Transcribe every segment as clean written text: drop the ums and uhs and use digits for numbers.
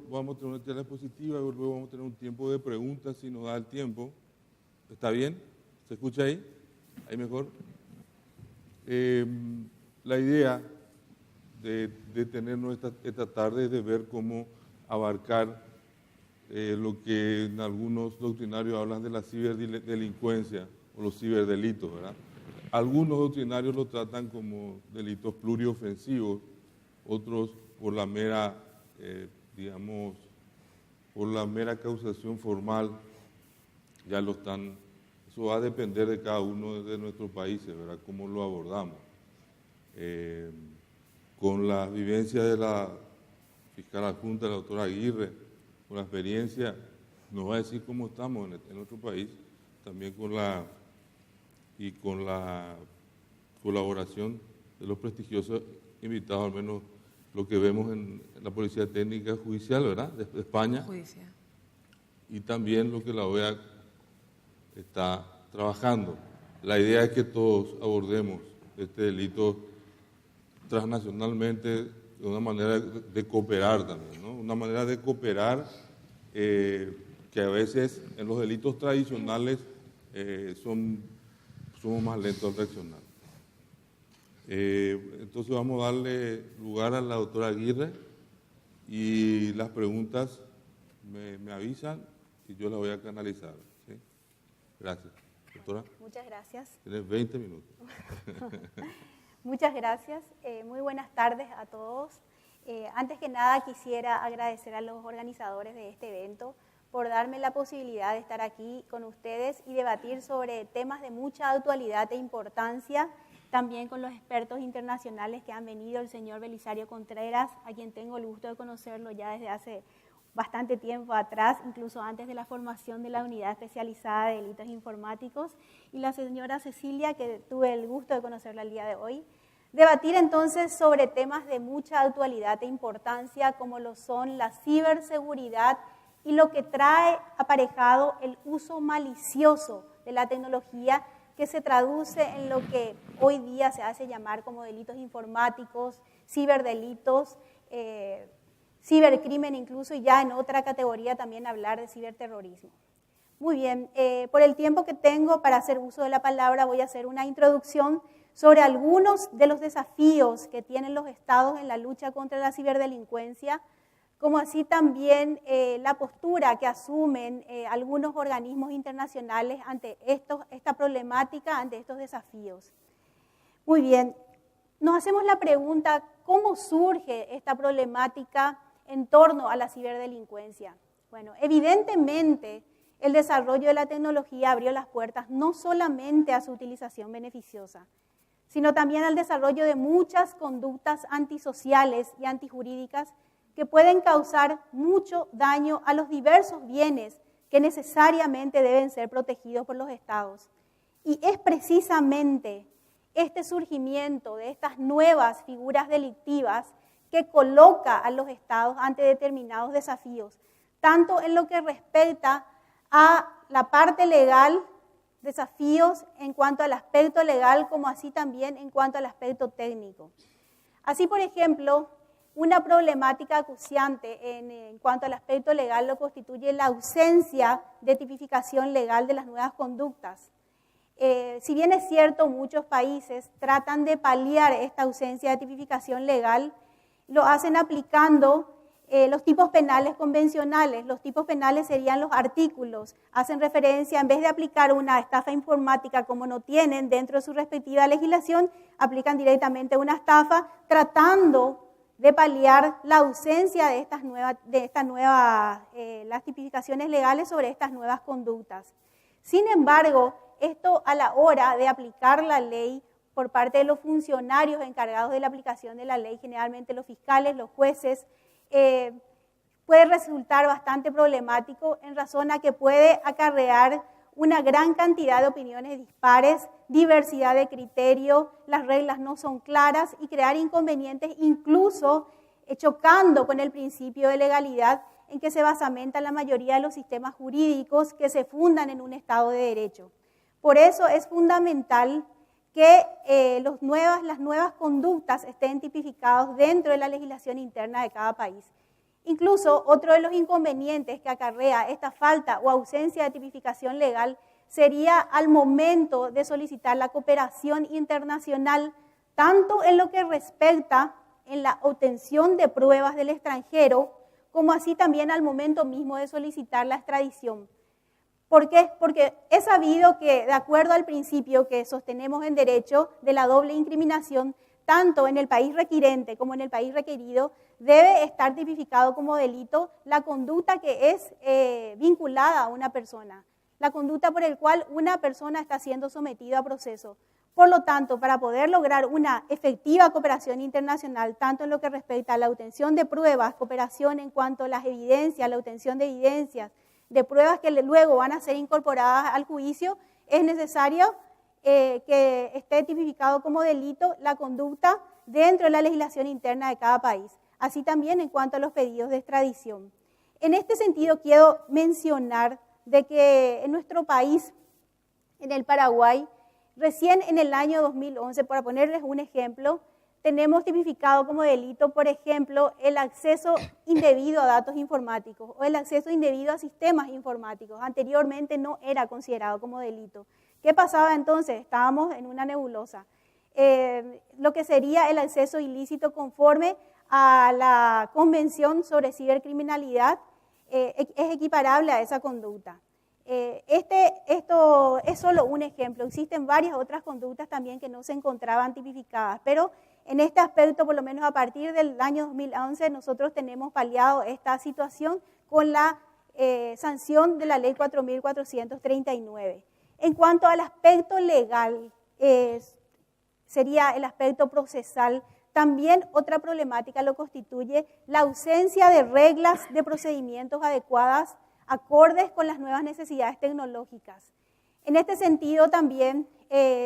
Vamos a tener una charla expositiva y luego vamos a tener un tiempo de preguntas si nos da el tiempo. ¿Está bien? ¿Se escucha ahí? ¿Ahí mejor? La idea de tenernos esta tarde es de ver cómo abarcar lo que en algunos doctrinarios hablan de la ciberdelincuencia o los ciberdelitos, ¿verdad? Algunos doctrinarios lo tratan como delitos pluriofensivos, otros por la mera, por la mera causación formal, ya lo están. Eso va a depender de cada uno de nuestros países, ¿verdad? Cómo lo abordamos. Con la vivencia de la fiscal adjunta, la doctora Aguirre, con la experiencia, nos va a decir cómo estamos en nuestro país, también con la colaboración de los prestigiosos invitados, al menos lo que vemos en la Policía Técnica Judicial, ¿verdad?, de España. Judicial. Y también lo que la OEA está trabajando. La idea es que todos abordemos este delito transnacionalmente de una manera de cooperar también, ¿no? Una manera de cooperar que a veces en los delitos tradicionales somos más lentos al reaccionar. Entonces vamos a darle lugar a la doctora Aguirre y las preguntas me avisan y yo las voy a canalizar. ¿Sí? Gracias. Doctora. Muchas gracias. Tienes 20 minutos. Muchas gracias. Muy buenas tardes a todos. Antes que nada quisiera agradecer a los organizadores de este evento por darme la posibilidad de estar aquí con ustedes y debatir sobre temas de mucha actualidad e importancia, también con los expertos internacionales que han venido, el señor Belisario Contreras, a quien tengo el gusto de conocerlo ya desde hace bastante tiempo atrás, incluso antes de la formación de la Unidad Especializada de Delitos Informáticos, y la señora Cecilia, que tuve el gusto de conocerla el día de hoy. Debatir entonces sobre temas de mucha actualidad e importancia, como lo son la ciberseguridad y lo que trae aparejado el uso malicioso de la tecnología, que se traduce en lo que hoy día se hace llamar como delitos informáticos, ciberdelitos, cibercrimen incluso, y ya en otra categoría también hablar de ciberterrorismo. Muy bien, por el tiempo que tengo para hacer uso de la palabra voy a hacer una introducción sobre algunos de los desafíos que tienen los estados en la lucha contra la ciberdelincuencia, como así también la postura que asumen algunos organismos internacionales ante esta problemática, ante estos desafíos. Muy bien, nos hacemos la pregunta, ¿cómo surge esta problemática en torno a la ciberdelincuencia? Bueno, evidentemente el desarrollo de la tecnología abrió las puertas no solamente a su utilización beneficiosa, sino también al desarrollo de muchas conductas antisociales y antijurídicas que pueden causar mucho daño a los diversos bienes que necesariamente deben ser protegidos por los estados. Y es precisamente este surgimiento de estas nuevas figuras delictivas que coloca a los estados ante determinados desafíos, tanto en lo que respecta a la parte legal, desafíos en cuanto al aspecto legal, como así también en cuanto al aspecto técnico. Así, por ejemplo, una problemática acuciante en cuanto al aspecto legal lo constituye la ausencia de tipificación legal de las nuevas conductas. Si bien es cierto, muchos países tratan de paliar esta ausencia de tipificación legal, lo hacen aplicando los tipos penales convencionales. Los tipos penales serían los artículos, hacen referencia, en vez de aplicar una estafa informática como no tienen dentro de su respectiva legislación, aplican directamente una estafa tratando de paliar la ausencia de las tipificaciones legales sobre estas nuevas conductas. Sin embargo, esto a la hora de aplicar la ley por parte de los funcionarios encargados de la aplicación de la ley, generalmente los fiscales, los jueces, puede resultar bastante problemático en razón a que puede acarrear una gran cantidad de opiniones dispares, diversidad de criterio, las reglas no son claras y crear inconvenientes incluso chocando con el principio de legalidad en que se basamenta la mayoría de los sistemas jurídicos que se fundan en un Estado de Derecho. Por eso es fundamental que las nuevas conductas estén tipificadas dentro de la legislación interna de cada país. Incluso otro de los inconvenientes que acarrea esta falta o ausencia de tipificación legal sería al momento de solicitar la cooperación internacional, tanto en lo que respecta en la obtención de pruebas del extranjero, como así también al momento mismo de solicitar la extradición. ¿Por qué? Porque es sabido que, de acuerdo al principio que sostenemos en derecho de la doble incriminación, tanto en el país requirente como en el país requerido, debe estar tipificado como delito la conducta que es vinculada a una persona, la conducta por el cual una persona está siendo sometida a proceso. Por lo tanto, para poder lograr una efectiva cooperación internacional, tanto en lo que respecta a la obtención de pruebas, cooperación en cuanto a las evidencias, la obtención de evidencias, de pruebas que luego van a ser incorporadas al juicio, es necesario que esté tipificado como delito la conducta dentro de la legislación interna de cada país, así también en cuanto a los pedidos de extradición. En este sentido, quiero mencionar de que en nuestro país, en el Paraguay, recién en el año 2011, para ponerles un ejemplo, tenemos tipificado como delito, por ejemplo, el acceso indebido a datos informáticos o el acceso indebido a sistemas informáticos. Anteriormente no era considerado como delito. ¿Qué pasaba entonces? Estábamos en una nebulosa. Lo que sería el acceso ilícito conforme a la Convención sobre Cibercriminalidad es equiparable a esa conducta. Esto es solo un ejemplo. Existen varias otras conductas también que no se encontraban tipificadas, pero en este aspecto, por lo menos a partir del año 2011, nosotros tenemos paliado esta situación con la sanción de la Ley 4.439. En cuanto al aspecto legal, sería el aspecto procesal. También otra problemática lo constituye la ausencia de reglas de procedimientos adecuadas, acordes con las nuevas necesidades tecnológicas. En este sentido también,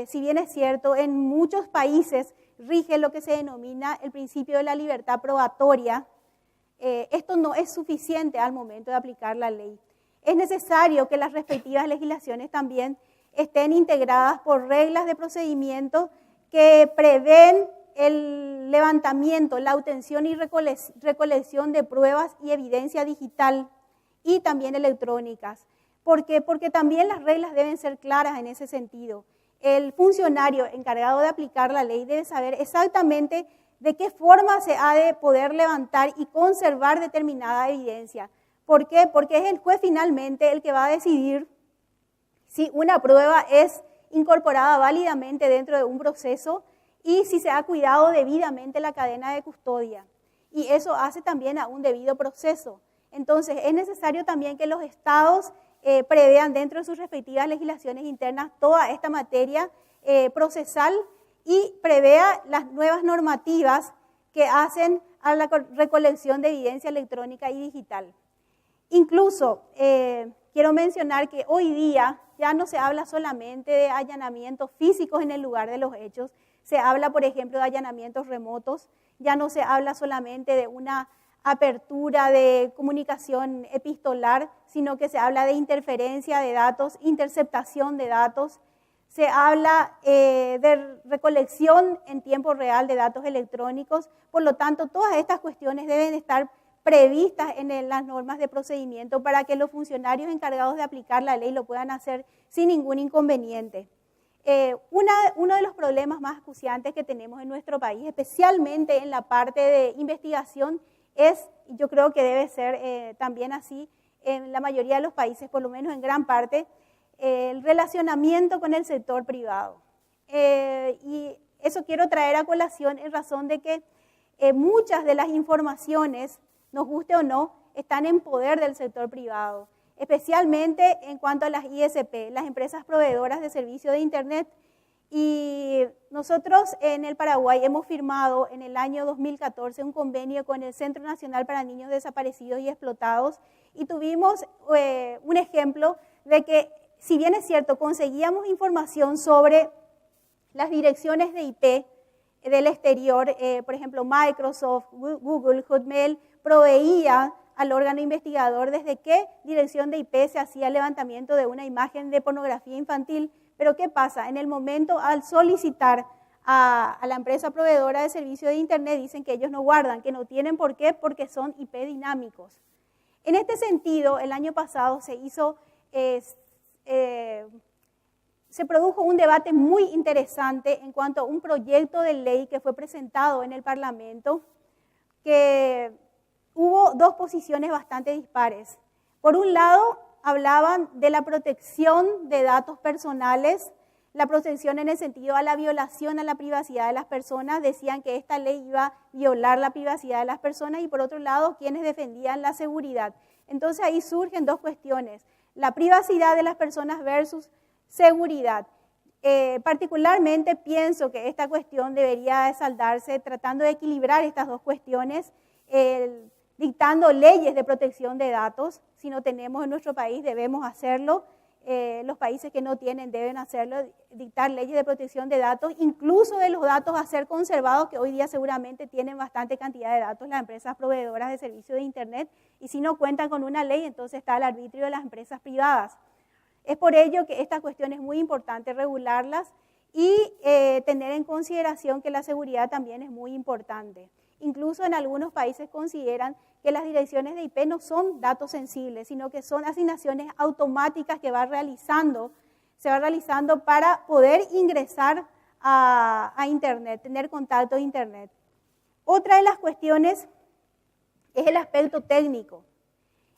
si bien es cierto, en muchos países rige lo que se denomina el principio de la libertad probatoria, esto no es suficiente al momento de aplicar la ley. Es necesario que las respectivas legislaciones también estén integradas por reglas de procedimiento que prevén el levantamiento, la obtención y recolección de pruebas y evidencia digital y también electrónicas. ¿Por qué? Porque también las reglas deben ser claras en ese sentido. El funcionario encargado de aplicar la ley debe saber exactamente de qué forma se ha de poder levantar y conservar determinada evidencia. ¿Por qué? Porque es el juez finalmente el que va a decidir si una prueba es incorporada válidamente dentro de un proceso y si se ha cuidado debidamente la cadena de custodia. Y eso hace también a un debido proceso. Entonces, es necesario también que los estados prevean dentro de sus respectivas legislaciones internas toda esta materia procesal y prevea las nuevas normativas que hacen a la recolección de evidencia electrónica y digital. Incluso, quiero mencionar que hoy día ya no se habla solamente de allanamientos físicos en el lugar de los hechos, se habla, por ejemplo, de allanamientos remotos, ya no se habla solamente de una apertura de comunicación epistolar, sino que se habla de interferencia de datos, interceptación de datos, se habla de recolección en tiempo real de datos electrónicos. Por lo tanto, todas estas cuestiones deben estar previstas en las normas de procedimiento para que los funcionarios encargados de aplicar la ley lo puedan hacer sin ningún inconveniente. Uno de los problemas más acuciantes que tenemos en nuestro país, especialmente en la parte de investigación, es, yo creo que debe ser también así en la mayoría de los países, por lo menos en gran parte, el relacionamiento con el sector privado. Y eso quiero traer a colación en razón de que muchas de las informaciones, nos guste o no, están en poder del sector privado, especialmente en cuanto a las ISP, las empresas proveedoras de servicios de Internet. Y nosotros en el Paraguay hemos firmado en el año 2014 un convenio con el Centro Nacional para Niños Desaparecidos y Explotados y tuvimos un ejemplo de que, si bien es cierto, conseguíamos información sobre las direcciones de IP del exterior, por ejemplo, Microsoft, Google, Hotmail, proveía al órgano investigador desde qué dirección de IP se hacía el levantamiento de una imagen de pornografía infantil. Pero ¿qué pasa? En el momento al solicitar a la empresa proveedora de servicio de Internet, dicen que ellos no guardan, que no tienen por qué, porque son IP dinámicos. En este sentido, el año pasado se produjo un debate muy interesante en cuanto a un proyecto de ley que fue presentado en el Parlamento, que hubo dos posiciones bastante dispares. Por un lado, hablaban de la protección de datos personales, la protección en el sentido a la violación a la privacidad de las personas, decían que esta ley iba a violar la privacidad de las personas, y por otro lado, quienes defendían la seguridad. Entonces ahí surgen dos cuestiones, la privacidad de las personas versus seguridad. Particularmente pienso que esta cuestión debería saldarse tratando de equilibrar estas dos cuestiones, dictando leyes de protección de datos. Si no tenemos en nuestro país, debemos hacerlo. Los países que no tienen deben hacerlo, dictar leyes de protección de datos, incluso de los datos a ser conservados, que hoy día seguramente tienen bastante cantidad de datos las empresas proveedoras de servicios de Internet, y si no cuentan con una ley, entonces está al arbitrio de las empresas privadas. Es por ello que esta cuestión es muy importante regularlas y tener en consideración que la seguridad también es muy importante. Incluso en algunos países consideran que las direcciones de IP no son datos sensibles, sino que son asignaciones automáticas que se va realizando para poder ingresar a Internet, tener contacto a Internet. Otra de las cuestiones es el aspecto técnico.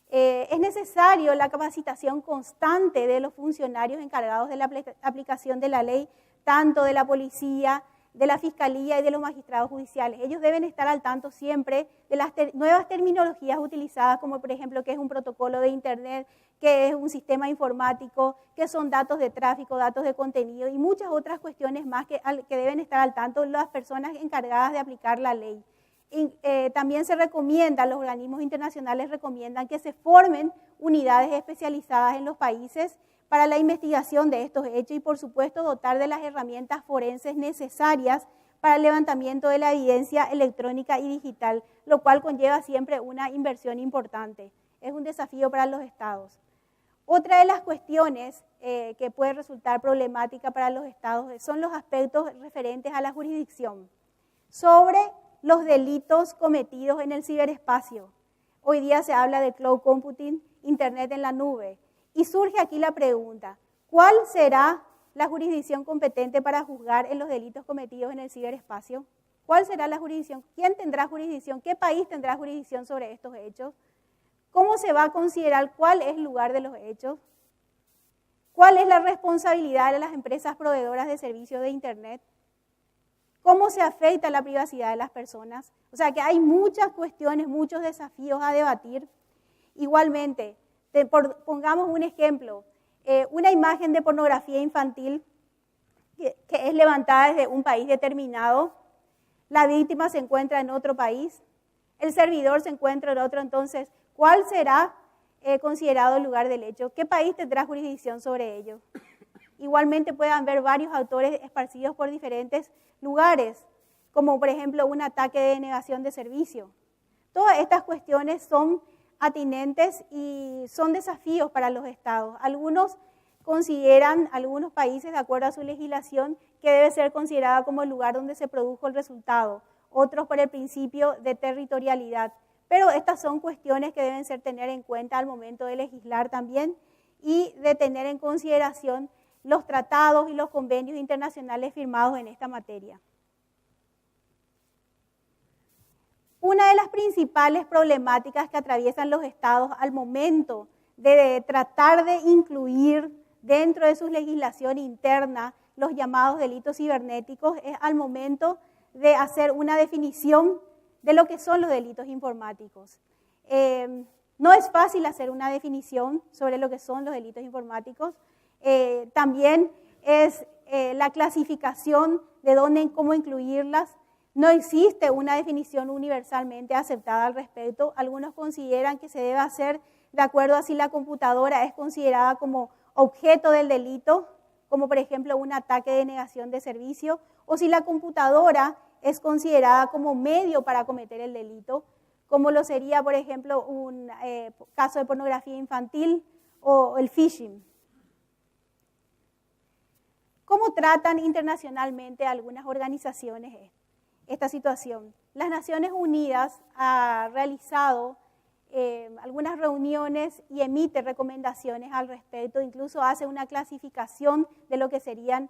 Es necesario la capacitación constante de los funcionarios encargados de la aplicación de la ley, tanto de la policía, de la fiscalía y de los magistrados judiciales. Ellos deben estar al tanto siempre de las nuevas terminologías utilizadas, como por ejemplo qué es un protocolo de Internet, qué es un sistema informático, qué son datos de tráfico, datos de contenido y muchas otras cuestiones más que deben estar al tanto las personas encargadas de aplicar la ley. También se recomienda, los organismos internacionales recomiendan que se formen unidades especializadas en los países para la investigación de estos hechos y, por supuesto, dotar de las herramientas forenses necesarias para el levantamiento de la evidencia electrónica y digital, lo cual conlleva siempre una inversión importante. Es un desafío para los estados. Otra de las cuestiones que puede resultar problemática para los estados son los aspectos referentes a la jurisdicción sobre los delitos cometidos en el ciberespacio. Hoy día se habla de cloud computing, Internet en la nube. Y surge aquí la pregunta, ¿cuál será la jurisdicción competente para juzgar en los delitos cometidos en el ciberespacio? ¿Cuál será la jurisdicción? ¿Quién tendrá jurisdicción? ¿Qué país tendrá jurisdicción sobre estos hechos? ¿Cómo se va a considerar cuál es el lugar de los hechos? ¿Cuál es la responsabilidad de las empresas proveedoras de servicios de Internet? ¿Cómo se afecta la privacidad de las personas? O sea que hay muchas cuestiones, muchos desafíos a debatir. Igualmente, pongamos un ejemplo, una imagen de pornografía infantil que es levantada desde un país determinado, la víctima se encuentra en otro país, el servidor se encuentra en otro, entonces, ¿cuál será considerado el lugar del hecho? ¿Qué país tendrá jurisdicción sobre ello? Igualmente puede haber varios autores esparcidos por diferentes lugares, como por ejemplo un ataque de denegación de servicio. Todas estas cuestiones son atinentes y son desafíos para los estados. Algunos consideran, algunos países, de acuerdo a su legislación, que debe ser considerada como el lugar donde se produjo el resultado, otros por el principio de territorialidad. Pero estas son cuestiones que deben ser tener en cuenta al momento de legislar también y de tener en consideración los tratados y los convenios internacionales firmados en esta materia. Una de las principales problemáticas que atraviesan los estados al momento de tratar de incluir dentro de su legislación interna los llamados delitos cibernéticos es al momento de hacer una definición de lo que son los delitos informáticos. No es fácil hacer una definición sobre lo que son los delitos informáticos. También es la clasificación de dónde y cómo incluirlas. No existe una definición universalmente aceptada al respecto. Algunos consideran que se debe hacer de acuerdo a si la computadora es considerada como objeto del delito, como por ejemplo un ataque de denegación de servicio, o si la computadora es considerada como medio para cometer el delito, como lo sería, por ejemplo, un caso de pornografía infantil o el phishing. ¿Cómo tratan internacionalmente algunas organizaciones esta situación? Las Naciones Unidas ha realizado algunas reuniones y emite recomendaciones al respecto, incluso hace una clasificación de lo que serían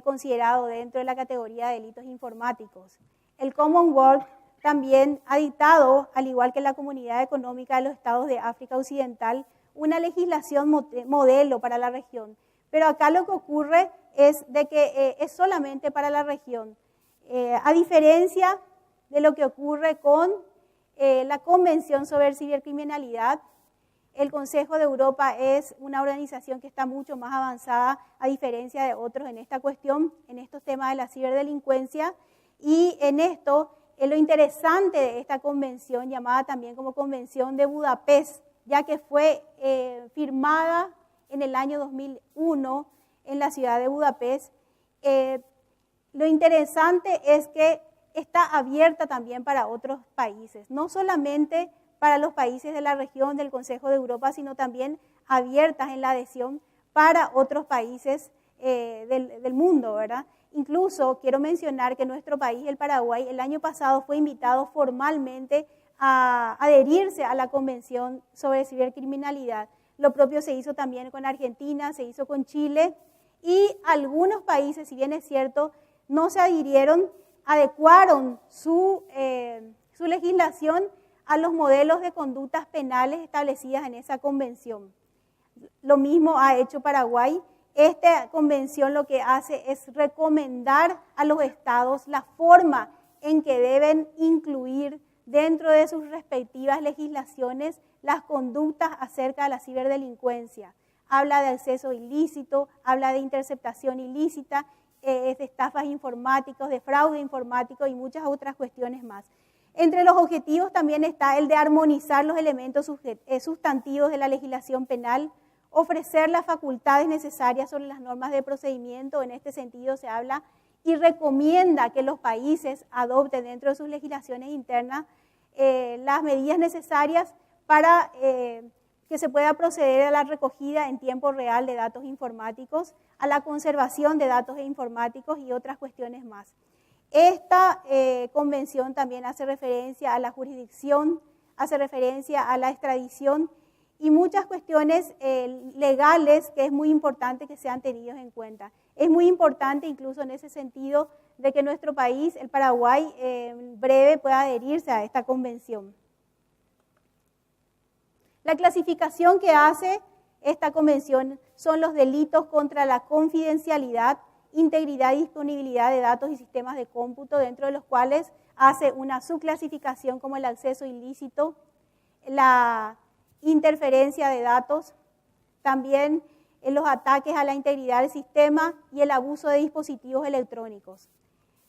considerados dentro de la categoría de delitos informáticos. El Commonwealth también ha dictado, al igual que la Comunidad Económica de los Estados de África Occidental, una legislación modelo para la región. Pero acá lo que ocurre es de que es solamente para la región. A diferencia de lo que ocurre con la Convención sobre Cibercriminalidad, el Consejo de Europa es una organización que está mucho más avanzada, a diferencia de otros en esta cuestión, en estos temas de la ciberdelincuencia, y en esto, lo interesante de esta convención, llamada también como Convención de Budapest, ya que fue firmada en el año 2001 en la ciudad de Budapest, lo interesante es que está abierta también para otros países, no solamente para los países de la región del Consejo de Europa, sino también abiertas en la adhesión para otros países del mundo, ¿verdad? Incluso quiero mencionar que nuestro país, el Paraguay, el año pasado fue invitado formalmente a adherirse a la Convención sobre Cibercriminalidad. Lo propio se hizo también con Argentina, se hizo con Chile, y algunos países, si bien es cierto, no se adhirieron, adecuaron su legislación a los modelos de conductas penales establecidas en esa convención. Lo mismo ha hecho Paraguay. Esta convención lo que hace es recomendar a los estados la forma en que deben incluir dentro de sus respectivas legislaciones las conductas acerca de la ciberdelincuencia. Habla de acceso ilícito, habla de interceptación ilícita, de estafas informáticas, de fraude informático y muchas otras cuestiones más. Entre los objetivos también está el de armonizar los elementos sustantivos de la legislación penal, ofrecer las facultades necesarias sobre las normas de procedimiento. En este sentido se habla y recomienda que los países adopten dentro de sus legislaciones internas las medidas necesarias para que se pueda proceder a la recogida en tiempo real de datos informáticos, a la conservación de datos informáticos y otras cuestiones más. Esta convención también hace referencia a la jurisdicción, hace referencia a la extradición y muchas cuestiones legales que es muy importante que sean tenidos en cuenta. Es muy importante incluso en ese sentido de que nuestro país, el Paraguay, en breve pueda adherirse a esta convención. La clasificación que hace esta convención son los delitos contra la confidencialidad, integridad y disponibilidad de datos y sistemas de cómputo, dentro de los cuales hace una subclasificación como el acceso ilícito, la interferencia de datos, también los ataques a la integridad del sistema y el abuso de dispositivos electrónicos.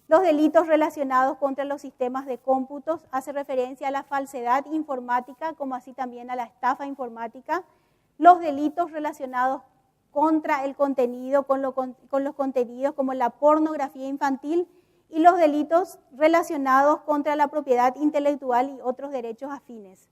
Los delitos relacionados contra los sistemas de cómputos hace referencia a la falsedad informática, como así también a la estafa informática. Los delitos relacionados contra el contenido, con los contenidos como la pornografía infantil, y los delitos relacionados contra la propiedad intelectual y otros derechos afines.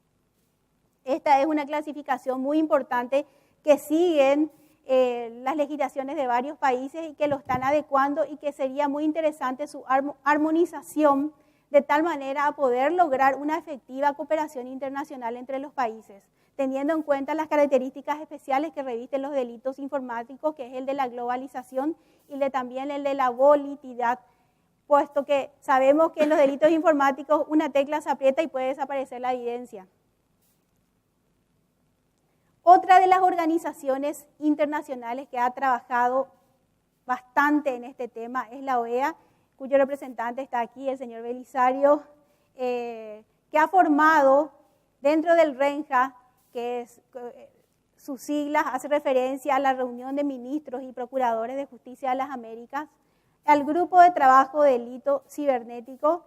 Esta es una clasificación muy importante que siguen las legislaciones de varios países y que lo están adecuando, y que sería muy interesante su armonización de tal manera a poder lograr una efectiva cooperación internacional entre los países, teniendo en cuenta las características especiales que revisten los delitos informáticos, que es el de la globalización y también el de la volatilidad, puesto que sabemos que en los delitos informáticos una tecla se aprieta y puede desaparecer la evidencia. Otra de las organizaciones internacionales que ha trabajado bastante en este tema es la OEA, cuyo representante está aquí, el señor Belisario, que ha formado dentro del RENJA, que es sus siglas, hace referencia a la reunión de ministros y procuradores de justicia de las Américas, al grupo de trabajo de delito cibernético,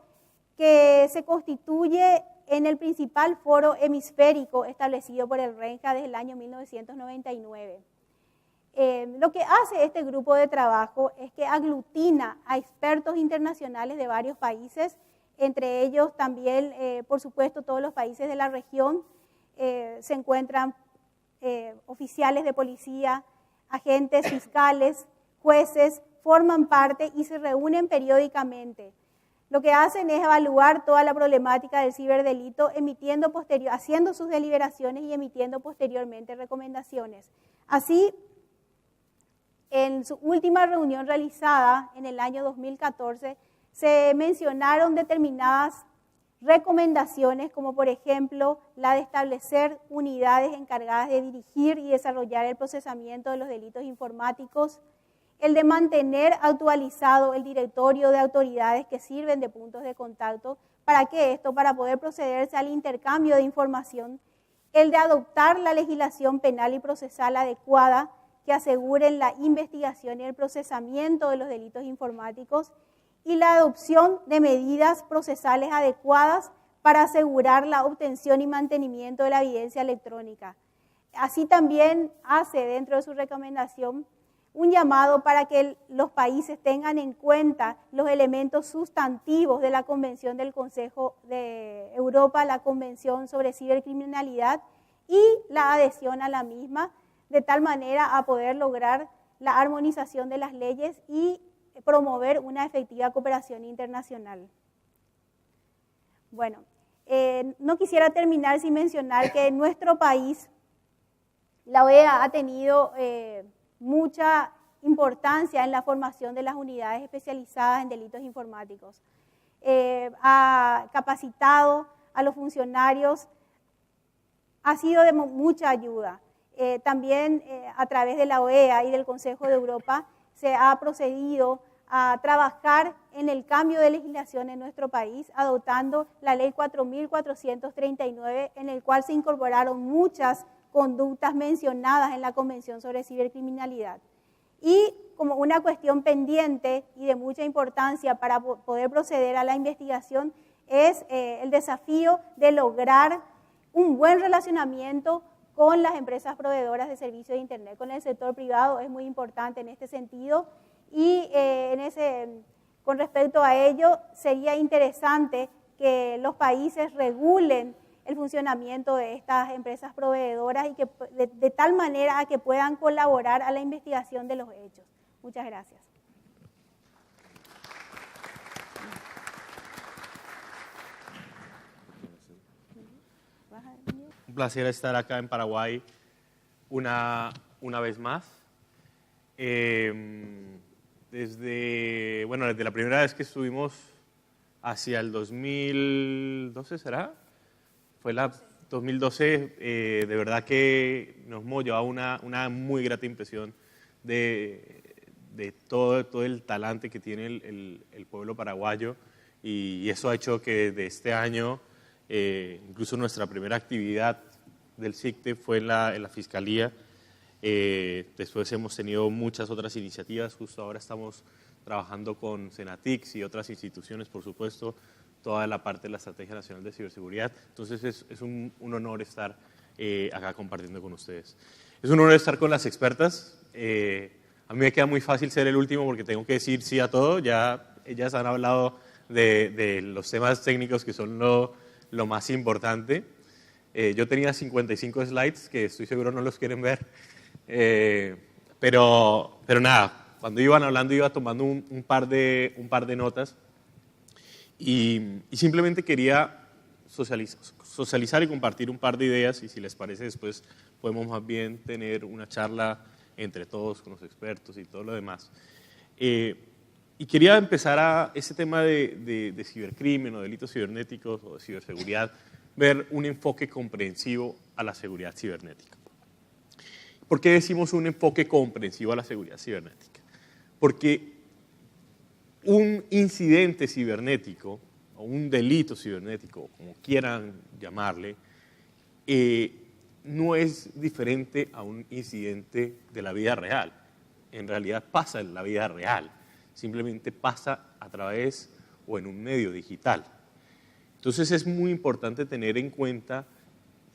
que se constituye en el principal foro hemisférico establecido por el RENJA desde el año 1999. Lo que hace este grupo de trabajo es que aglutina a expertos internacionales de varios países, entre ellos también, por supuesto, todos los países de la región. Se encuentran oficiales de policía, agentes fiscales, jueces, forman parte y se reúnen periódicamente. Lo que hacen es evaluar toda la problemática del ciberdelito, haciendo sus deliberaciones y emitiendo posteriormente recomendaciones. Así, en su última reunión realizada en el año 2014, se mencionaron determinadas recomendaciones, como por ejemplo la de establecer unidades encargadas de dirigir y desarrollar el procesamiento de los delitos informáticos, el de mantener actualizado el directorio de autoridades que sirven de puntos de contacto. ¿Para qué esto? Para poder procederse al intercambio de información, el de adoptar la legislación penal y procesal adecuada que aseguren la investigación y el procesamiento de los delitos informáticos, y la adopción de medidas procesales adecuadas para asegurar la obtención y mantenimiento de la evidencia electrónica. Así también hace dentro de su recomendación un llamado para que los países tengan en cuenta los elementos sustantivos de la Convención del Consejo de Europa, la Convención sobre Cibercriminalidad, y la adhesión a la misma, de tal manera a poder lograr la armonización de las leyes y promover una efectiva cooperación internacional. Bueno, no quisiera terminar sin mencionar que en nuestro país la OEA ha tenido mucha importancia en la formación de las unidades especializadas en delitos informáticos. Ha capacitado a los funcionarios, ha sido de mucha ayuda. También a través de la OEA y del Consejo de Europa se ha procedido a trabajar en el cambio de legislación en nuestro país, adoptando la ley 4.439, en el cual se incorporaron muchas conductas mencionadas en la Convención sobre Cibercriminalidad. Y como una cuestión pendiente y de mucha importancia para poder proceder a la investigación es el desafío de lograr un buen relacionamiento con las empresas proveedoras de servicios de Internet, con el sector privado. Es muy importante en este sentido. Y con respecto a ello, sería interesante que los países regulen el funcionamiento de estas empresas proveedoras y que de tal manera a que puedan colaborar a la investigación de los hechos. Muchas gracias. Un placer estar acá en Paraguay una vez más. Desde la primera vez que estuvimos hacia el 2012, ¿será? Fue la 2012, de verdad que nos hemos llevado una muy grata impresión de todo el talante que tiene el pueblo paraguayo, y eso ha hecho que desde este año, incluso nuestra primera actividad del CICTE fue en la Fiscalía. Después hemos tenido muchas otras iniciativas. Justo ahora estamos trabajando con Senatix y otras instituciones, por supuesto, toda la parte de la Estrategia Nacional de Ciberseguridad. Entonces es un honor estar acá compartiendo con ustedes. Es un honor estar con las expertas. A mí me queda muy fácil ser el último porque tengo que decir sí a todo. Ya ellas han hablado de los temas técnicos, que son lo más importante. Yo tenía 55 slides que estoy seguro no los quieren ver. Pero nada, cuando iban hablando iba tomando un par de notas, y simplemente quería socializar y compartir un par de ideas, y si les parece después podemos más bien tener una charla entre todos con los expertos y todo lo demás. Y quería empezar a ese tema de cibercrimen o delitos cibernéticos o de ciberseguridad, ver un enfoque comprensivo a la seguridad cibernética. ¿Por qué decimos un enfoque comprensivo a la seguridad cibernética? Porque un incidente cibernético o un delito cibernético, como quieran llamarle, no es diferente a un incidente de la vida real. En realidad pasa en la vida real, simplemente pasa a través o en un medio digital. Entonces es muy importante tener en cuenta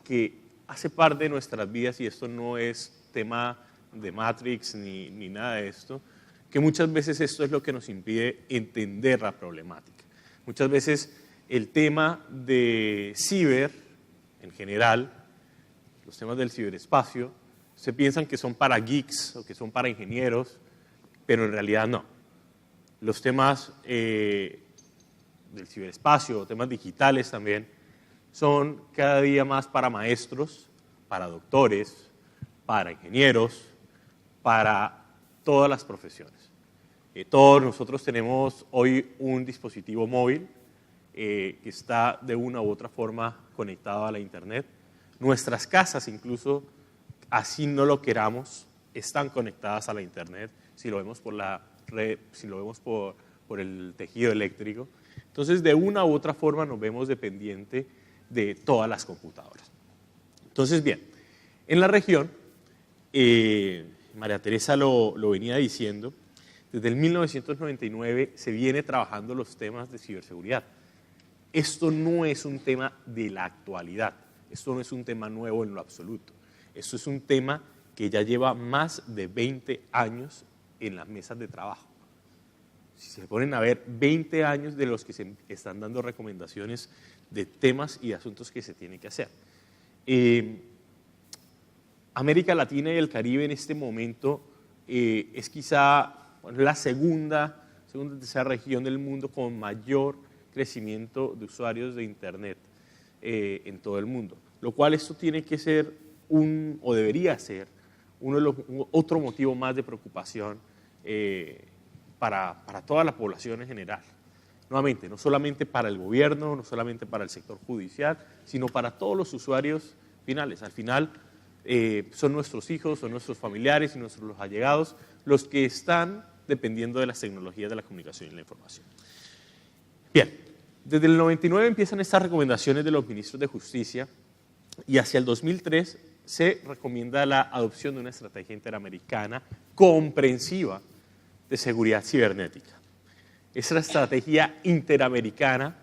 que hace parte de nuestras vidas, y esto no es tema de Matrix ni nada de esto, que muchas veces esto es lo que nos impide entender la problemática. Muchas veces el tema de ciber, en general, los temas del ciberespacio, se piensan que son para geeks o que son para ingenieros, pero en realidad no. los temas del ciberespacio, temas digitales también, son cada día más para maestros, para doctores, para ingenieros, para todas las profesiones. Todos nosotros tenemos hoy un dispositivo móvil que está de una u otra forma conectado a la Internet. Nuestras casas, incluso, así no lo queramos, están conectadas a la Internet, si lo vemos por la red, si lo vemos por el tejido eléctrico. Entonces, de una u otra forma nos vemos dependientes de todas las computadoras. Entonces, bien, en la región, María Teresa lo venía diciendo, desde el 1999 se viene trabajando los temas de ciberseguridad. Esto no es un tema de la actualidad, esto no es un tema nuevo en lo absoluto. Esto es un tema que ya lleva más de 20 años en las mesas de trabajo. Si se ponen a ver, 20 años de los que se están dando recomendaciones de temas y asuntos que se tienen que hacer. América Latina y el Caribe en este momento es quizá la segunda o tercera región del mundo con mayor crecimiento de usuarios de Internet en todo el mundo, lo cual esto tiene que ser o debería ser otro motivo más de preocupación para toda la población en general. Nuevamente, no solamente para el gobierno, no solamente para el sector judicial, sino para todos los usuarios finales. Al final son nuestros hijos, son nuestros familiares y nuestros allegados los que están dependiendo de las tecnologías de la comunicación y la información. Bien, desde el 99 empiezan estas recomendaciones de los ministros de Justicia y hacia el 2003 se recomienda la adopción de una estrategia interamericana comprensiva de seguridad cibernética. Esta estrategia interamericana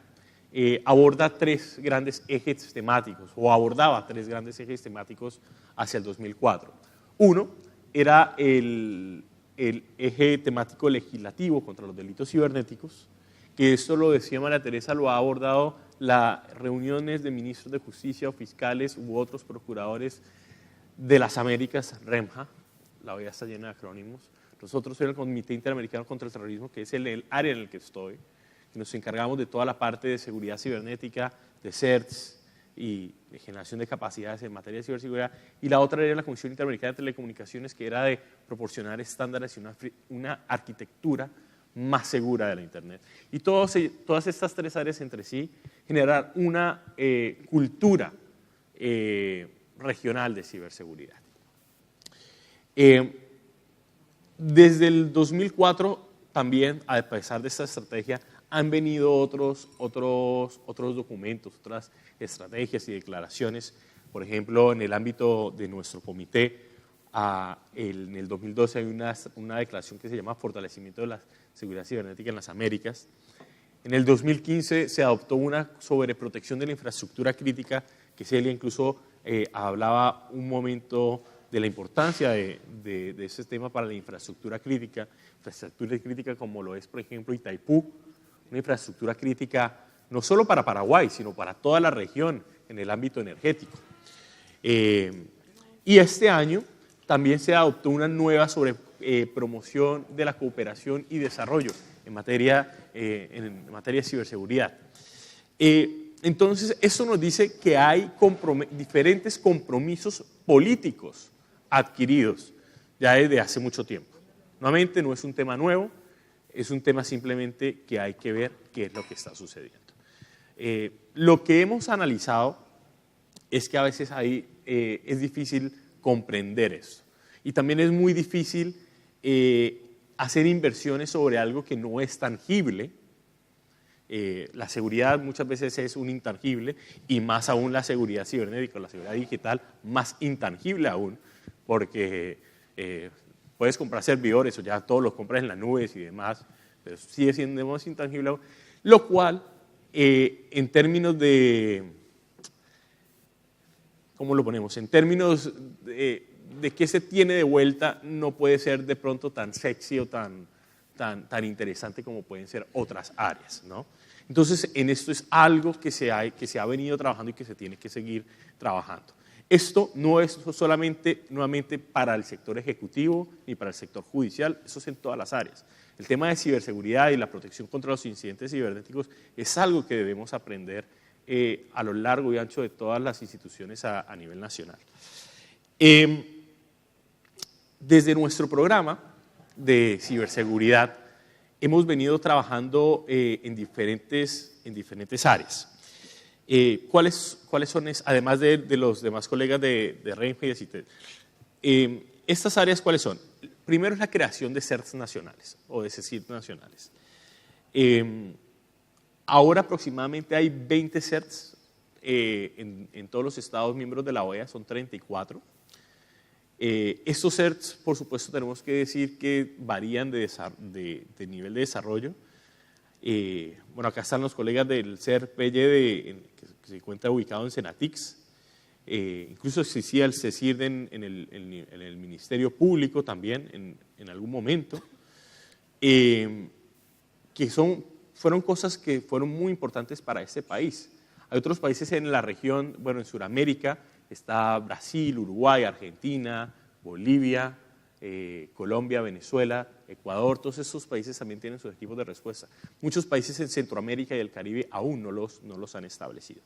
aborda tres grandes ejes temáticos, o abordaba tres grandes ejes temáticos hacia el 2004. Uno era el eje temático legislativo contra los delitos cibernéticos, que esto lo decía María Teresa, lo ha abordado las reuniones de ministros de justicia o fiscales u otros procuradores de las Américas, REMJA, la OEA está llena de acrónimos. Nosotros en el Comité Interamericano contra el Terrorismo, que es el área en el que estoy, que nos encargamos de toda la parte de seguridad cibernética, de CERTS y de generación de capacidades en materia de ciberseguridad, y la otra era la Comisión Interamericana de Telecomunicaciones, que era de proporcionar estándares y una arquitectura más segura de la Internet. Y todas estas tres áreas entre sí generar una cultura regional de ciberseguridad. Desde el 2004 también, a pesar de esta estrategia, han venido otros documentos, otras estrategias y declaraciones. Por ejemplo, en el ámbito de nuestro comité, en el 2012 hay una declaración que se llama Fortalecimiento de la Seguridad Cibernética en las Américas. En el 2015 se adoptó una sobre protección de la infraestructura crítica, que Celia incluso hablaba un momento de la importancia de ese tema para la infraestructura crítica como lo es, por ejemplo, Itaipú, una infraestructura crítica no solo para Paraguay, sino para toda la región en el ámbito energético. Y este año también se adoptó una nueva sobre promoción de la cooperación y desarrollo en materia de ciberseguridad. Entonces, eso nos dice que hay diferentes compromisos políticos adquiridos ya desde hace mucho tiempo. Nuevamente, no es un tema nuevo, es un tema simplemente que hay que ver qué es lo que está sucediendo. Lo que hemos analizado es que a veces es difícil comprender esto. Y también es muy difícil hacer inversiones sobre algo que no es tangible. La seguridad muchas veces es un intangible, y más aún la seguridad cibernética, la seguridad digital, más intangible aún, porque puedes comprar servidores o ya todos los compras en las nubes y demás, pero sigue siendo más intangible aún, lo cual en términos de, ¿cómo lo ponemos? En términos de qué se tiene de vuelta, no puede ser de pronto tan sexy o tan interesante como pueden ser otras áreas, ¿no? Entonces, en esto es algo que se ha venido trabajando y que se tiene que seguir trabajando. Esto no es solamente, nuevamente, para el sector ejecutivo ni para el sector judicial, eso es en todas las áreas. El tema de ciberseguridad y la protección contra los incidentes cibernéticos es algo que debemos aprender a lo largo y ancho de todas las instituciones a nivel nacional. Desde nuestro programa de ciberseguridad hemos venido trabajando en diferentes áreas. ¿Cuáles son, además de los demás colegas de Renfe y de CITES? ¿Estas áreas cuáles son? Primero es la creación de CERTs nacionales o de CECIRT nacionales. Ahora aproximadamente hay 20 CERTs en todos los estados miembros de la OEA, son 34. Estos CERTs, por supuesto, tenemos que decir que varían de nivel de desarrollo. Bueno, acá están los colegas del CERT PYD que se encuentra ubicado en Senatix. Incluso existía el CECIRT en el Ministerio Público también en algún momento, que fueron cosas que fueron muy importantes para este país. Hay otros países en la región, bueno, en Sudamérica está Brasil, Uruguay, Argentina, Bolivia, Colombia, Venezuela, Ecuador, todos esos países también tienen sus equipos de respuesta. Muchos países en Centroamérica y el Caribe aún no los han establecido.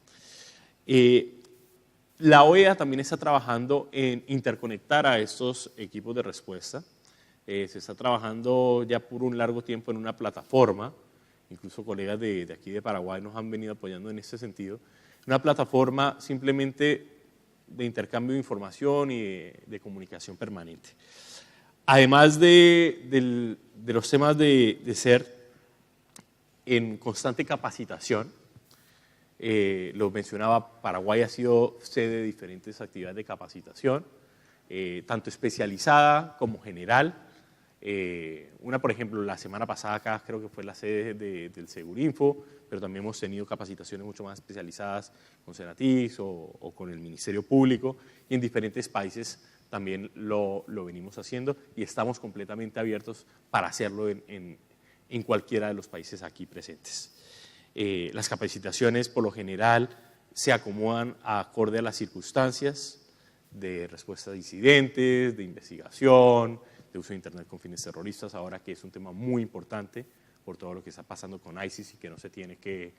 La OEA también está trabajando en interconectar a estos equipos de respuesta. Se está trabajando ya por un largo tiempo en una plataforma, incluso colegas de aquí de Paraguay nos han venido apoyando en este sentido, una plataforma simplemente de intercambio de información y de comunicación permanente. Además de los temas de CERT, en constante capacitación, lo mencionaba, Paraguay ha sido sede de diferentes actividades de capacitación, tanto especializada como general. Una, por ejemplo, la semana pasada acá creo que fue la sede del Segurinfo, pero también hemos tenido capacitaciones mucho más especializadas con Senatix o con el Ministerio Público, y en diferentes países también lo venimos haciendo y estamos completamente abiertos para hacerlo en cualquiera de los países aquí presentes. Las capacitaciones por lo general se acomodan acorde a las circunstancias de respuesta a incidentes, de investigación, de uso de Internet con fines terroristas, ahora que es un tema muy importante por todo lo que está pasando con ISIS y que no se tiene que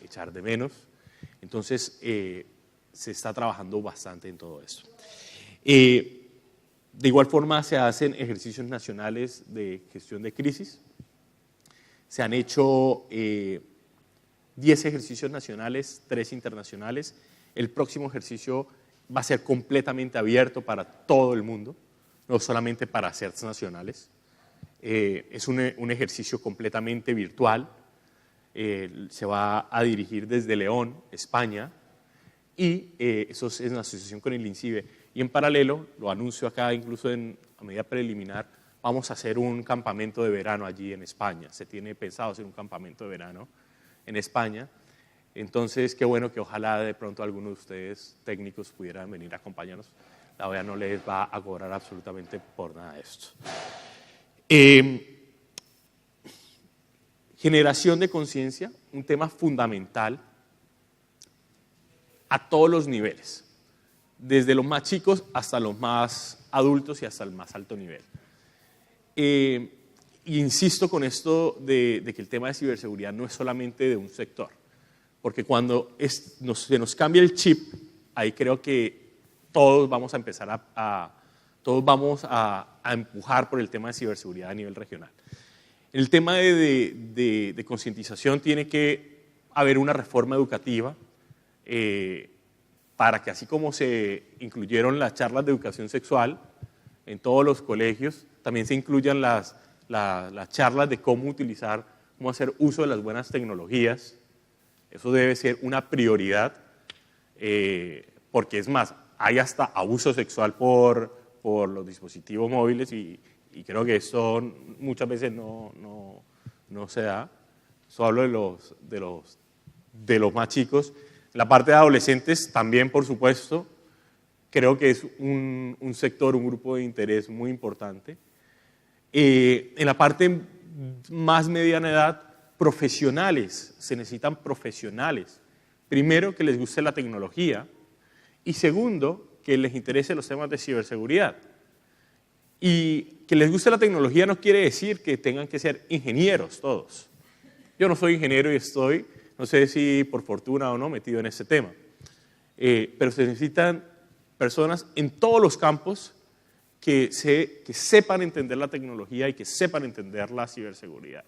echar de menos. Entonces, se está trabajando bastante en todo esto. De igual forma, se hacen ejercicios nacionales de gestión de crisis. Se han hecho 10 ejercicios nacionales, 3 internacionales. El próximo ejercicio va a ser completamente abierto para todo el mundo, no solamente para CERTs nacionales. Es un ejercicio completamente virtual. Se va a dirigir desde León, España, y eso es en asociación con el INCIBE. Y en paralelo, lo anuncio acá incluso a medida preliminar, vamos a hacer un campamento de verano allí en España. Se tiene pensado hacer un campamento de verano en España. Entonces, qué bueno que ojalá de pronto algunos de ustedes técnicos pudieran venir a acompañarnos. La OEA no les va a cobrar absolutamente por nada de esto. Generación de conciencia, un tema fundamental a todos los niveles, desde los más chicos hasta los más adultos y hasta el más alto nivel. Y insisto con esto de que el tema de ciberseguridad no es solamente de un sector, porque cuando se nos cambia el chip, ahí creo que todos vamos a empezar todos vamos a empujar por el tema de ciberseguridad a nivel regional. El tema de concientización tiene que haber una reforma educativa para que así como se incluyeron las charlas de educación sexual en todos los colegios, también se incluyan las charlas de cómo hacer uso de las buenas tecnologías. Eso debe ser una prioridad, porque es más, hay hasta abuso sexual por los dispositivos móviles y creo que eso muchas veces no se da. Eso hablo de los más chicos. La parte de adolescentes también, por supuesto, creo que es un sector, un grupo de interés muy importante. En la parte más mediana edad, profesionales, se necesitan profesionales. Primero, que les guste la tecnología y segundo, que les interese los temas de ciberseguridad. Y que les guste la tecnología no quiere decir que tengan que ser ingenieros todos. Yo no soy ingeniero y estoy, no sé si por fortuna o no, metido en este tema. Pero se necesitan personas en todos los campos que sepan entender la tecnología y que sepan entender la ciberseguridad.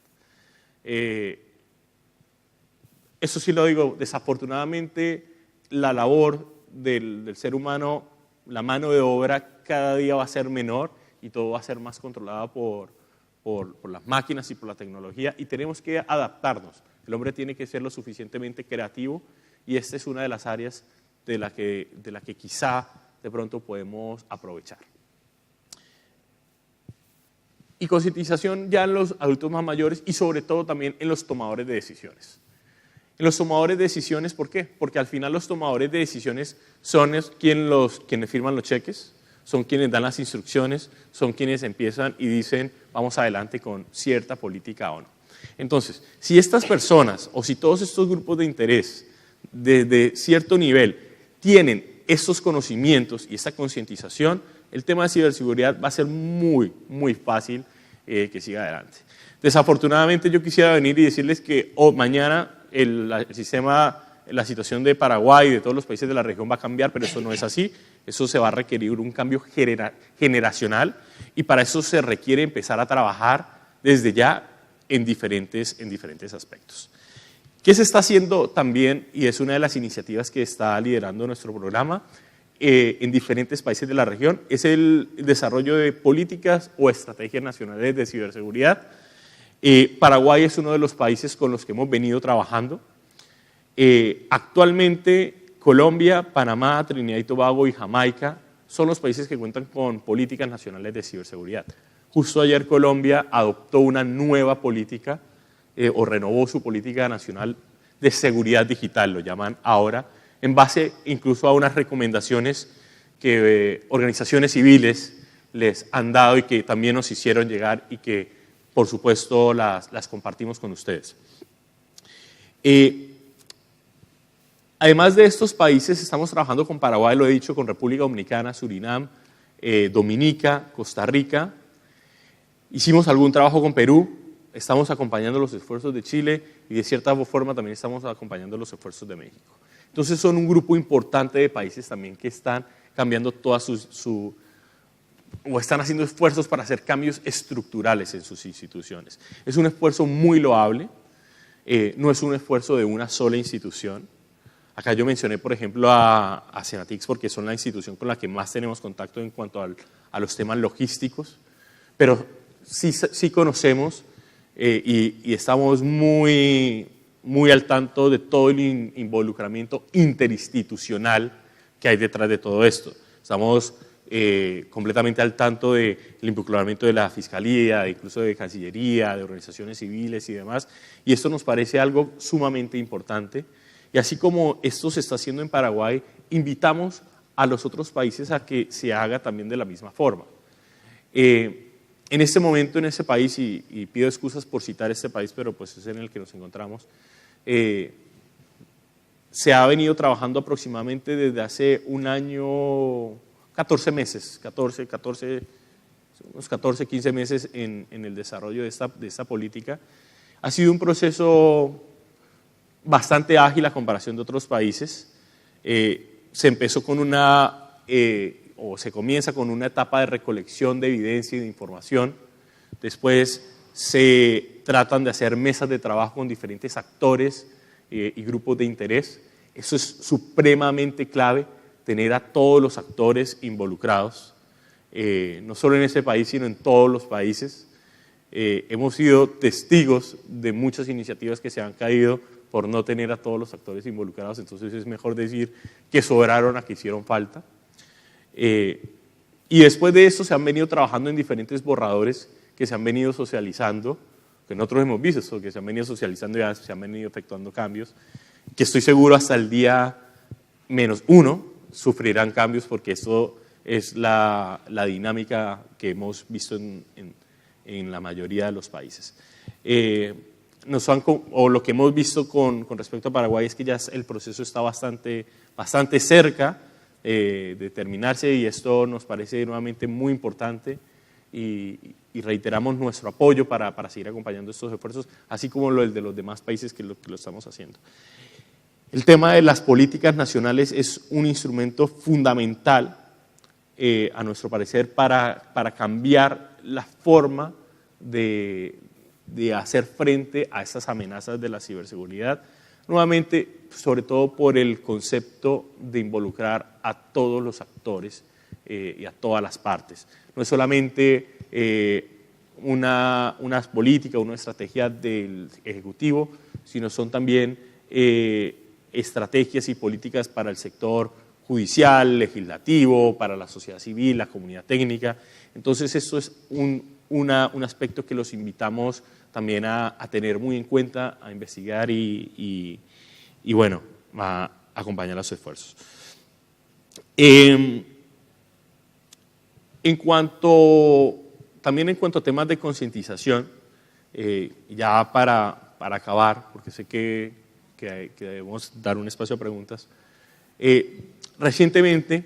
Eso sí lo digo, desafortunadamente la labor del ser humano, la mano de obra cada día va a ser menor y todo va a ser más controlado por las máquinas y por la tecnología, y tenemos que adaptarnos. El hombre tiene que ser lo suficientemente creativo, y esta es una de las áreas de la que quizá de pronto podemos aprovechar. Y concientización ya en los adultos más mayores y sobre todo también en los tomadores de decisiones. En los tomadores de decisiones, ¿por qué? Porque al final los tomadores de decisiones son quienes firman los cheques, son quienes dan las instrucciones, son quienes empiezan y dicen vamos adelante con cierta política o no. Entonces, si estas personas o si todos estos grupos de interés de cierto nivel tienen estos conocimientos y esta concientización, el tema de ciberseguridad va a ser muy, muy fácil que siga adelante. Desafortunadamente yo quisiera venir y decirles que mañana el sistema, la situación de Paraguay y de todos los países de la región va a cambiar, pero eso no es así. Eso se va a requerir un cambio generacional, y para eso se requiere empezar a trabajar desde ya en diferentes aspectos. ¿Qué se está haciendo también? Y es una de las iniciativas que está liderando nuestro programa en diferentes países de la región, es el desarrollo de políticas o estrategias nacionales de ciberseguridad. Paraguay es uno de los países con los que hemos venido trabajando. Actualmente Colombia, Panamá, Trinidad y Tobago y Jamaica son los países que cuentan con políticas nacionales de ciberseguridad. Justo ayer Colombia adoptó una nueva política o renovó su política nacional de seguridad digital, lo llaman ahora, en base incluso a unas recomendaciones que organizaciones civiles les han dado y que también nos hicieron llegar y que, por supuesto, las compartimos con ustedes. Además de estos países, estamos trabajando con Paraguay, lo he dicho, con República Dominicana, Surinam, Dominica, Costa Rica. Hicimos algún trabajo con Perú, estamos acompañando los esfuerzos de Chile y de cierta forma también estamos acompañando los esfuerzos de México. Entonces son un grupo importante de países también que están cambiando o están haciendo esfuerzos para hacer cambios estructurales en sus instituciones. Es un esfuerzo muy loable, no es un esfuerzo de una sola institución. Acá yo mencioné, por ejemplo, a Senatix porque son la institución con la que más tenemos contacto en cuanto a los temas logísticos, pero sí conocemos y estamos muy al tanto de todo el involucramiento interinstitucional que hay detrás de todo esto. Estamos completamente al tanto del involucramiento de la Fiscalía, incluso de Cancillería, de organizaciones civiles y demás, y esto nos parece algo sumamente importante. Y así como esto se está haciendo en Paraguay, invitamos a los otros países a que se haga también de la misma forma. En este momento, en ese país, y pido excusas por citar este país, pero pues es en el que nos encontramos, se ha venido trabajando aproximadamente desde hace un año, 14 meses, unos 14, 15 meses en el desarrollo de esta política. Ha sido un proceso bastante ágil a comparación de otros países. Se empezó con se comienza con una etapa de recolección de evidencia y de información. Después se tratan de hacer mesas de trabajo con diferentes actores y grupos de interés. Eso es supremamente clave, tener a todos los actores involucrados, no solo en ese país, sino en todos los países. Hemos sido testigos de muchas iniciativas que se han caído por no tener a todos los actores involucrados, entonces es mejor decir que sobraron a que hicieron falta. Y después de eso se han venido trabajando en diferentes borradores que se han venido socializando, que nosotros hemos visto, que se han venido socializando y se han venido efectuando cambios, que estoy seguro hasta el día -1 sufrirán cambios porque esto es la dinámica que hemos visto en la mayoría de los países. Lo que hemos visto con respecto a Paraguay es que ya el proceso está bastante cerca de terminarse, y esto nos parece nuevamente muy importante. y reiteramos nuestro apoyo para seguir acompañando estos esfuerzos, así como el de los demás países que lo estamos haciendo. El tema de las políticas nacionales es un instrumento fundamental, a nuestro parecer, para cambiar la forma de hacer frente a estas amenazas de la ciberseguridad. Nuevamente, sobre todo por el concepto de involucrar a todos los actores y a todas las partes. No es solamente una política, una estrategia del Ejecutivo, sino son también estrategias y políticas para el sector judicial, legislativo, para la sociedad civil, la comunidad técnica. Entonces, esto es un aspecto que los invitamos también a tener muy en cuenta, a investigar y bueno, a acompañar los esfuerzos. También en cuanto a temas de concientización, ya para acabar, porque sé que debemos dar un espacio a preguntas, recientemente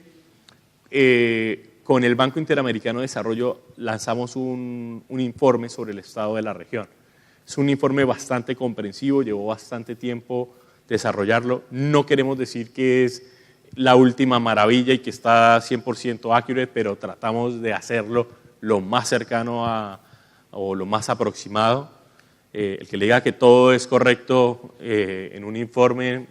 con el Banco Interamericano de Desarrollo lanzamos un informe sobre el estado de la región. Es un informe bastante comprensivo, llevó bastante tiempo desarrollarlo. No queremos decir que es la última maravilla y que está 100% accurate, pero tratamos de hacerlo lo más cercano o lo más aproximado. El que le diga que todo es correcto en un informe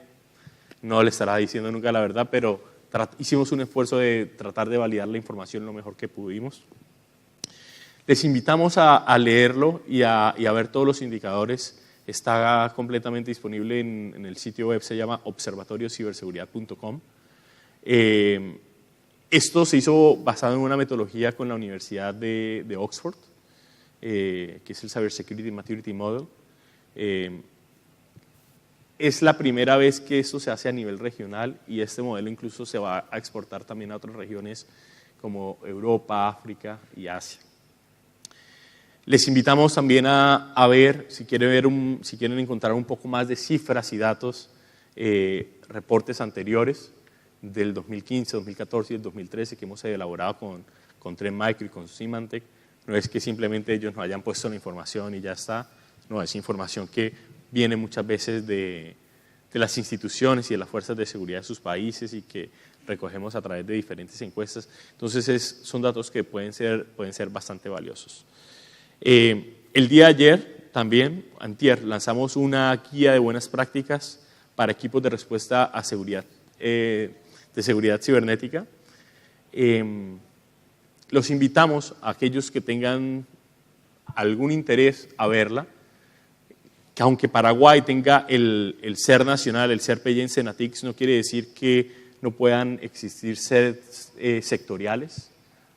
no le estará diciendo nunca la verdad, pero hicimos un esfuerzo de tratar de validar la información lo mejor que pudimos. Les invitamos a leerlo y a ver todos los indicadores. Está completamente disponible en el sitio web, se llama observatoriociberseguridad.com. Esto se hizo basado en una metodología con la Universidad de Oxford, que es el Cybersecurity Maturity Model. Es la primera vez que esto se hace a nivel regional y este modelo incluso se va a exportar también a otras regiones como Europa, África y Asia. Les invitamos también a ver, si quieren encontrar un poco más de cifras y datos, reportes anteriores del 2015, 2014 y el 2013 que hemos elaborado con Trend Micro y con Symantec. No es que simplemente ellos nos hayan puesto la información y ya está, no, es información que viene muchas veces de las instituciones y de las fuerzas de seguridad de sus países y que recogemos a través de diferentes encuestas. Entonces son datos que pueden ser bastante valiosos. El día de ayer, también, antier, lanzamos una guía de buenas prácticas para equipos de respuesta a seguridad, de seguridad cibernética. Los invitamos a aquellos que tengan algún interés a verla, que aunque Paraguay tenga el ser nacional, el ser PY en Senatix, no quiere decir que no puedan existir sedes sectoriales.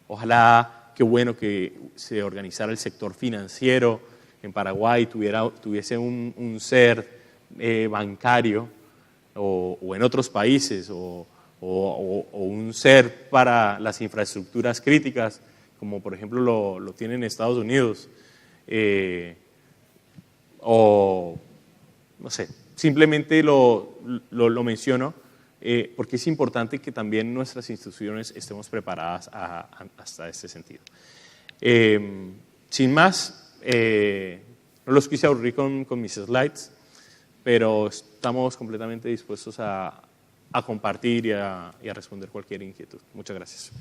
Ojalá, qué bueno que se organizara el sector financiero en Paraguay, tuviese un ser bancario o en otros países, o un ser para las infraestructuras críticas, como por ejemplo lo tienen en Estados Unidos, o no sé, simplemente lo menciono porque es importante que también nuestras instituciones estemos preparadas hasta este sentido. Sin más, no los quise aburrir con mis slides, pero estamos completamente dispuestos a compartir y a responder cualquier inquietud. Muchas gracias.